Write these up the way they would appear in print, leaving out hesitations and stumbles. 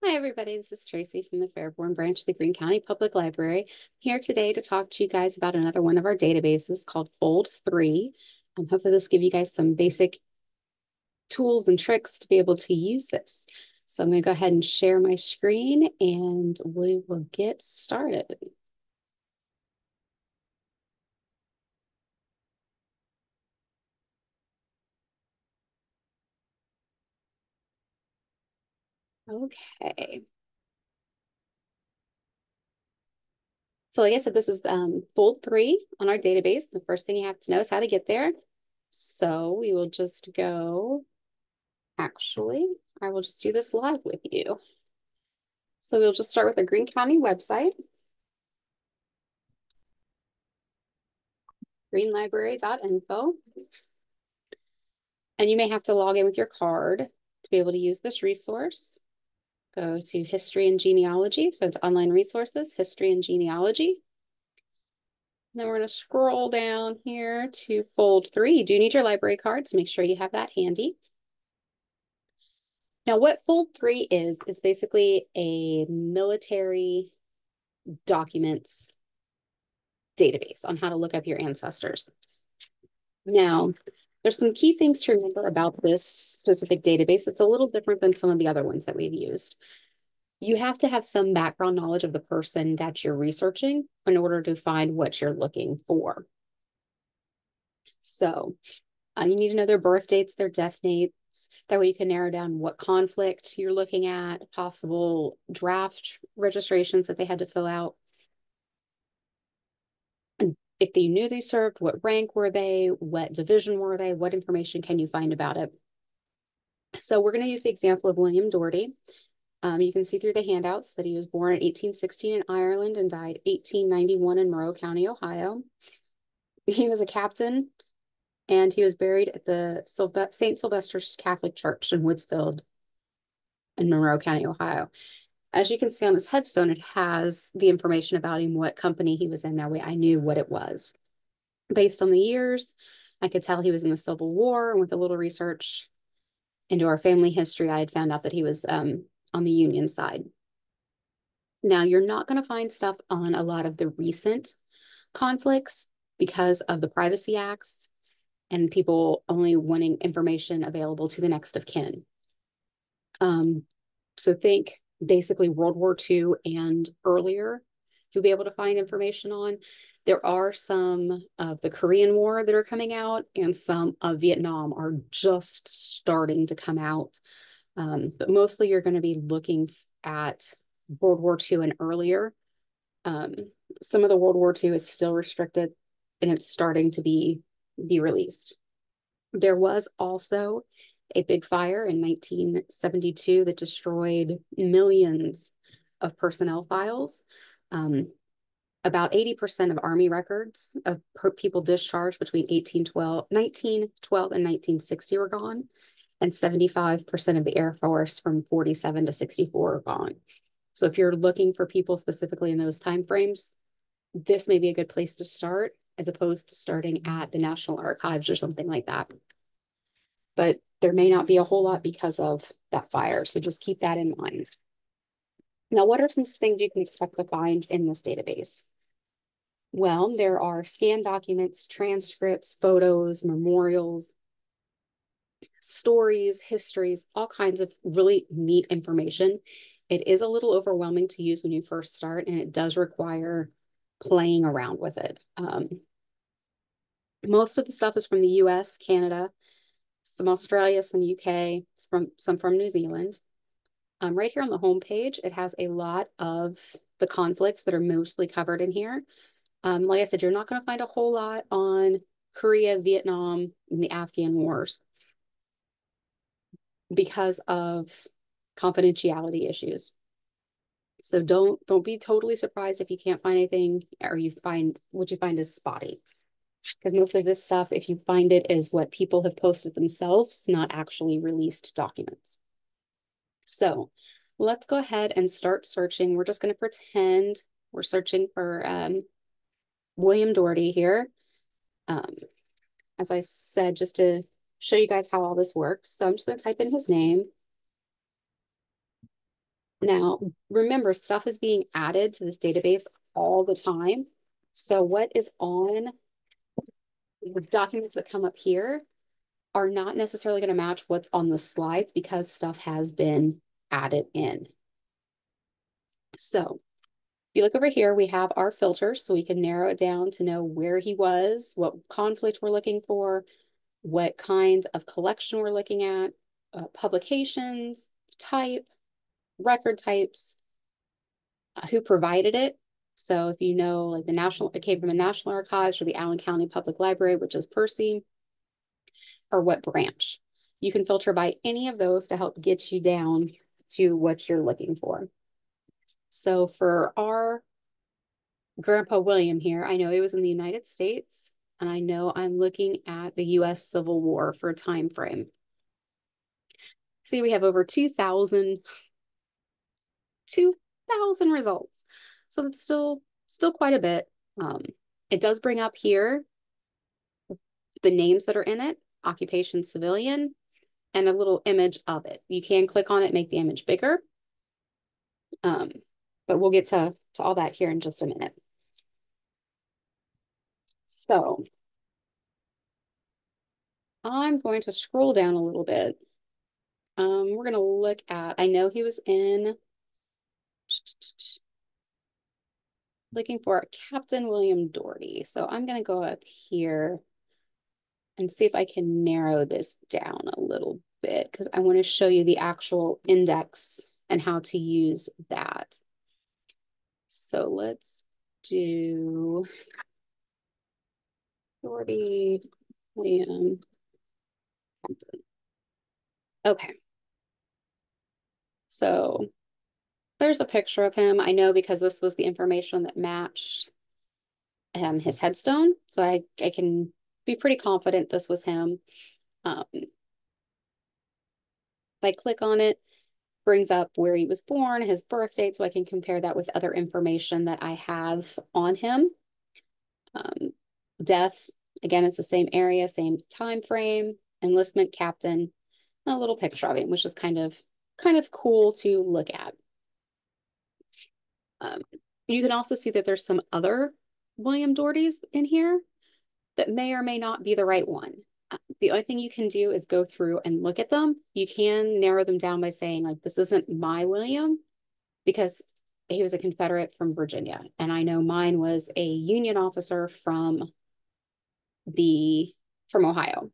Hi, everybody. This is Tracy from the Fairborn branch of the Greene County Public Library. I'm here today to talk to you guys about another one of our databases called Fold3. Hopefully this will give you guys some basic tools and tricks to be able to use this. So I'm going to go ahead and share my screen and we will get started. Okay. So like I said, this is Fold3 on our database. The first thing you have to know is how to get there. So we will just go, actually, I will just do this live with you. So we'll just start with the Greene County website, greenlibrary.info. And you may have to log in with your card to be able to use this resource. Go to History and Genealogy. So it's online resources, History and Genealogy. And then we're going to scroll down here to Fold3. You do need your library card, so make sure you have that handy. Now, what Fold3 is basically a military documents database on how to look up your ancestors. Now, there's some key things to remember about this specific database. It's a little different than some of the other ones that we've used. You have to have some background knowledge of the person that you're researching in order to find what you're looking for. So you need to know their birth dates, their death dates. That way you can narrow down what conflict you're looking at, possible draft registrations that they had to fill out. And if you knew they served, what rank were they? What division were they? What information can you find about it? So we're going to use the example of William Doherty. You can see through the handouts that he was born in 1816 in Ireland and died 1891 in Monroe County, Ohio. He was a captain and he was buried at the St. Sylvester's Catholic Church in Woodsfield in Monroe County, Ohio. As you can see on his headstone, it has the information about him, what company he was in. That way I knew what it was. Based on the years, I could tell he was in the Civil War, and with a little research into our family history, I had found out that he was on the Union side. Now, you're not going to find stuff on a lot of the recent conflicts because of the Privacy Acts and people only wanting information available to the next of kin. So think basically World War II and earlier, you'll be able to find information on. There are some of the Korean War that are coming out, and some of Vietnam are just starting to come out. But mostly you're going to be looking at World War II and earlier. Some of the World War II is still restricted and it's starting to be released. There was also a big fire in 1972 that destroyed millions of personnel files. About 80% of Army records of people discharged between 1912 and 1960 were gone, and 75% of the Air Force from 47 to 64 are gone. So if you're looking for people specifically in those timeframes, this may be a good place to start as opposed to starting at the National Archives or something like that. But there may not be a whole lot because of that fire. So just keep that in mind. Now, what are some things you can expect to find in this database? Well, there are scanned documents, transcripts, photos, memorials, stories, histories, all kinds of really neat information. It is a little overwhelming to use when you first start, and it does require playing around with it. Most of the stuff is from the US, Canada, some Australia, some UK, some from New Zealand. Right here on the home page, it has a lot of the conflicts that are mostly covered in here. Like I said, you're not going to find a whole lot on Korea, Vietnam, and the Afghan wars because of confidentiality issues. So don't be totally surprised if you can't find anything or you find what you find is spotty. Because most of this stuff, if you find it, is what people have posted themselves, not actually released documents. So let's go ahead and start searching. We're just going to pretend we're searching for William Doherty here. As I said, just to show you guys how all this works. So I'm just going to type in his name. Now, remember, stuff is being added to this database all the time. So what is on the documents that come up here are not necessarily going to match what's on the slides because stuff has been added in. So if you look over here, we have our filters, so we can narrow it down to know where he was, what conflict we're looking for, what kind of collection we're looking at, publications, type, record types, who provided it. So if you know, like it came from the National Archives or the Allen County Public Library, which is Percy, or what branch. You can filter by any of those to help get you down to what you're looking for. So for our Grandpa William here, I know he was in the United States, and I know I'm looking at the US Civil War for a time frame. See, we have over 2,000 results. So that's still quite a bit. It does bring up here the names that are in it, occupation civilian, and a little image of it. You can click on it, make the image bigger. But we'll get to all that here in just a minute. So I'm going to scroll down a little bit. We're going to look at, I know he was in, looking for Captain William Doherty. So I'm going to go up here and see if I can narrow this down a little bit because I want to show you the actual index and how to use that. So let's do Doherty, William, Captain. Okay. So there's a picture of him. I know because this was the information that matched his headstone. So I can be pretty confident this was him. If I click on it, brings up where he was born, his birth date, so I can compare that with other information that I have on him. Death, again, it's the same area, same time frame, enlistment, captain, and a little picture of him, which is kind of cool to look at. You can also see that there's some other William Dohertys in here that may or may not be the right one. The only thing you can do is go through and look at them. You can narrow them down by saying, like, this isn't my William, because he was a Confederate from Virginia. And I know mine was a Union officer from Ohio.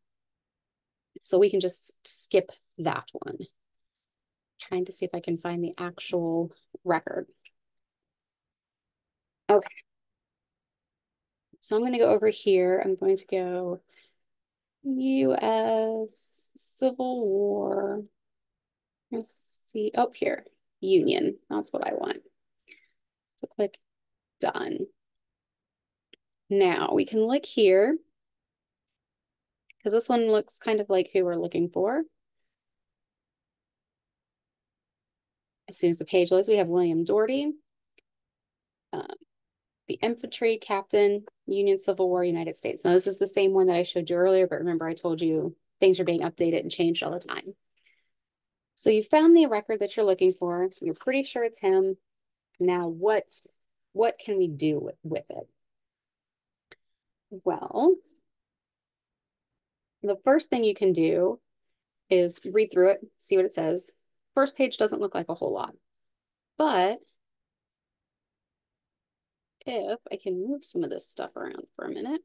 So we can just skip that one. Trying to see if I can find the actual record. Okay. So I'm going to go over here. I'm going to go U.S. Civil War. Let's see. Oh, here. Union. That's what I want. So click done. Now we can look here because this one looks kind of like who we're looking for. As soon as the page loads, we have William Doherty, the infantry captain, Union Civil War, United States. Now, this is the same one that I showed you earlier, but remember I told you things are being updated and changed all the time. So you found the record that you're looking for. So you're pretty sure it's him. Now, what can we do with it? Well, the first thing you can do is read through it, see what it says. First page doesn't look like a whole lot, but if I can move some of this stuff around for a minute,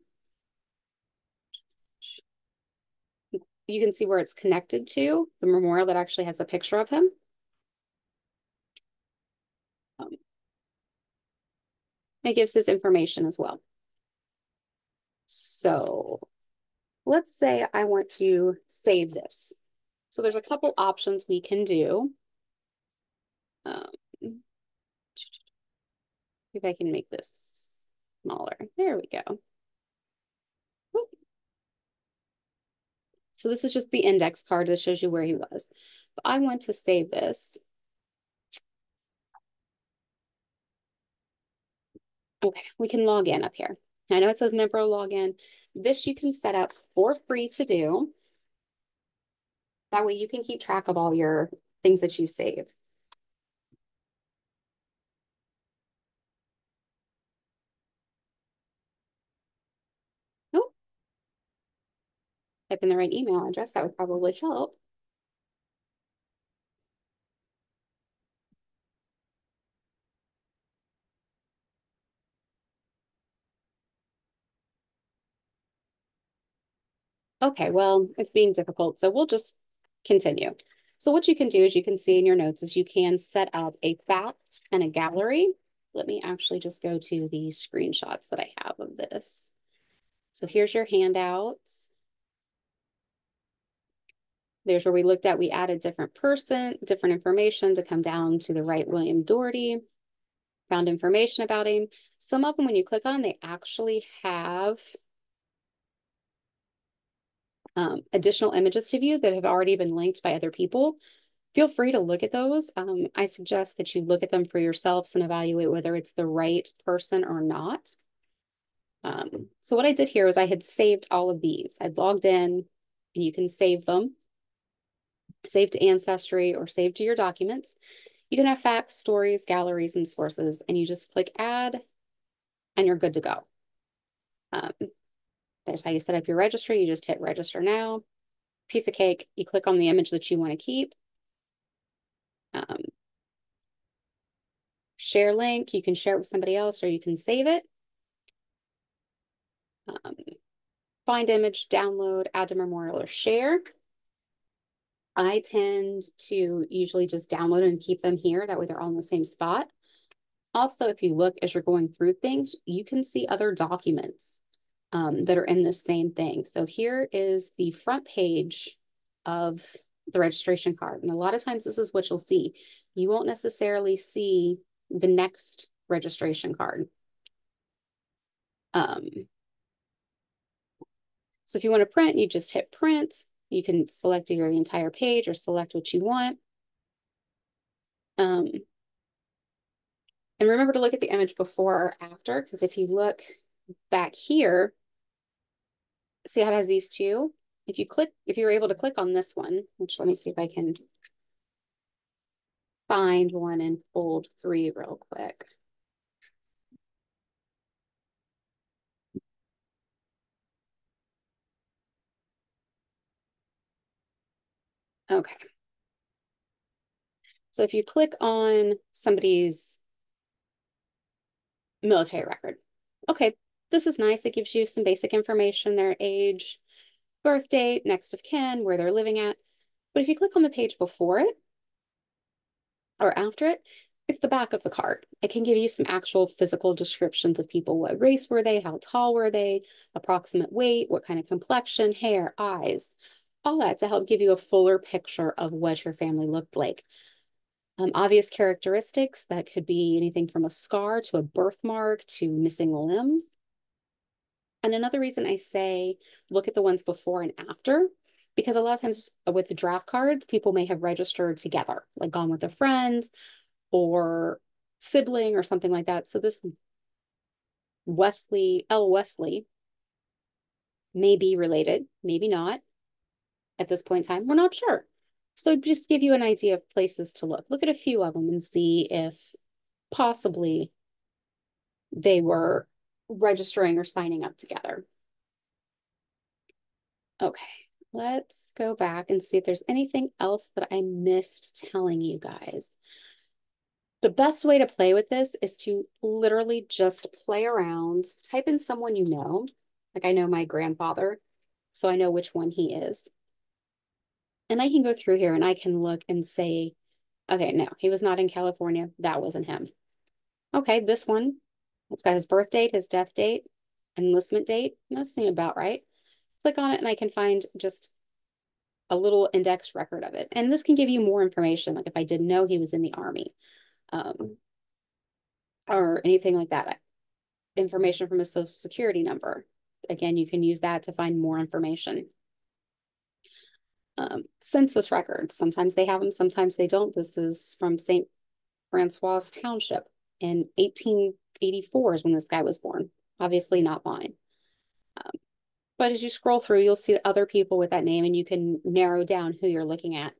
you can see where it's connected to the memorial that actually has a picture of him. It gives his information as well. So let's say I want to save this. So there's a couple options we can do. If I can make this smaller. There we go. Whoop. So this is just the index card that shows you where he was. But I want to save this. Okay, we can log in up here. I know it says member login. This you can set up for free to do. That way you can keep track of all your things that you save. type in the right email address, that would probably help. Okay, well, it's being difficult, so we'll just continue. So what you can do is you can see in your notes is you can set up a fact and a gallery. Let me actually just go to the screenshots that I have of this. So here's your handouts. There's where we looked at, we added different information to come down to the right William Doherty, found information about him. Some of them, when you click on them, they actually have additional images to view that have already been linked by other people. Feel free to look at those. I suggest that you look at them for yourselves and evaluate whether it's the right person or not. So what I did here was I had saved all of these. I'd logged in, and you can save them. Save to Ancestry or save to your documents. You can have facts, stories, galleries, and sources, and you just click add and you're good to go. There's how you set up your registry. You just hit register now. Piece of cake. You click on the image that you want to keep. Share link. You can share it with somebody else or you can save it. Find image, download, add to memorial, or share. I tend to usually just download and keep them here. That way they're all in the same spot. Also, if you look as you're going through things, you can see other documents that are in the same thing. So here is the front page of the registration card. And a lot of times this is what you'll see. You won't necessarily see the next registration card. So if you want to print, you just hit print. You can select either the entire page or select what you want. And remember to look at the image before or after, because if you look back here, see how it has these two? If you're able to click on this one, which let me see if I can find one in Fold3 real quick. Okay. So if you click on somebody's military record, okay, this is nice. It gives you some basic information, their age, birth date, next of kin, where they're living at. But if you click on the page before it or after it, it's the back of the card. It can give you some actual physical descriptions of people. What race were they? How tall were they? Approximate weight? What kind of complexion, hair, eyes? All that to help give you a fuller picture of what your family looked like. Obvious characteristics, that could be anything from a scar to a birthmark to missing limbs. And another reason I say look at the ones before and after, because a lot of times with the draft cards, people may have registered together, like gone with a friend or sibling or something like that. So this Wesley may be related, maybe not at this point in time. We're not sure. So just give you an idea of places to look. Look at a few of them and see if possibly they were registering or signing up together. Okay, let's go back and see if there's anything else that I missed telling you guys. The best way to play with this is to literally just play around, type in someone you know. Like I know my grandfather, so I know which one he is. And I can go through here and I can look and say, okay, no, he was not in California. That wasn't him. Okay, this one, it's got his birth date, his death date, enlistment date. That seems about right. Click on it and I can find just a little index record of it. And this can give you more information, like if I didn't know he was in the Army or anything like that. Information from his social security number. Again, you can use that to find more information. Census records. Sometimes they have them, sometimes they don't. This is from St. Francois Township in 1884 is when this guy was born. Obviously not mine. But as you scroll through, you'll see other people with that name and you can narrow down who you're looking at.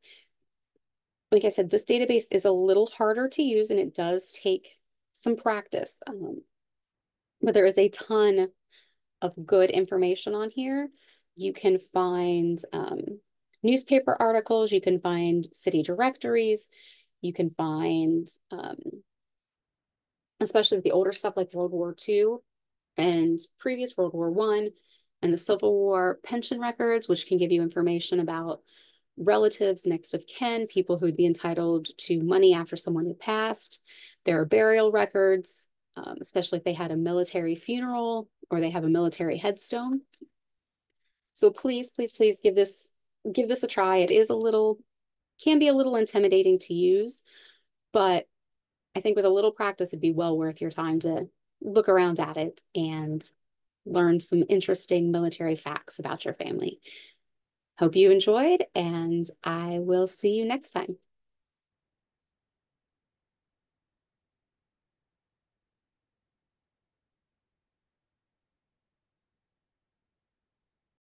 Like I said, this database is a little harder to use and it does take some practice. But there is a ton of good information on here. You can find newspaper articles, you can find city directories, you can find, especially with the older stuff like World War II and previous World War I and the Civil War, pension records, which can give you information about relatives, next of kin, people who'd be entitled to money after someone had passed. There are burial records, especially if they had a military funeral or they have a military headstone. So please, please, please give this a try. It is can be a little intimidating to use, but I think with a little practice, it'd be well worth your time to look around at it and learn some interesting military facts about your family. Hope you enjoyed, and I will see you next time.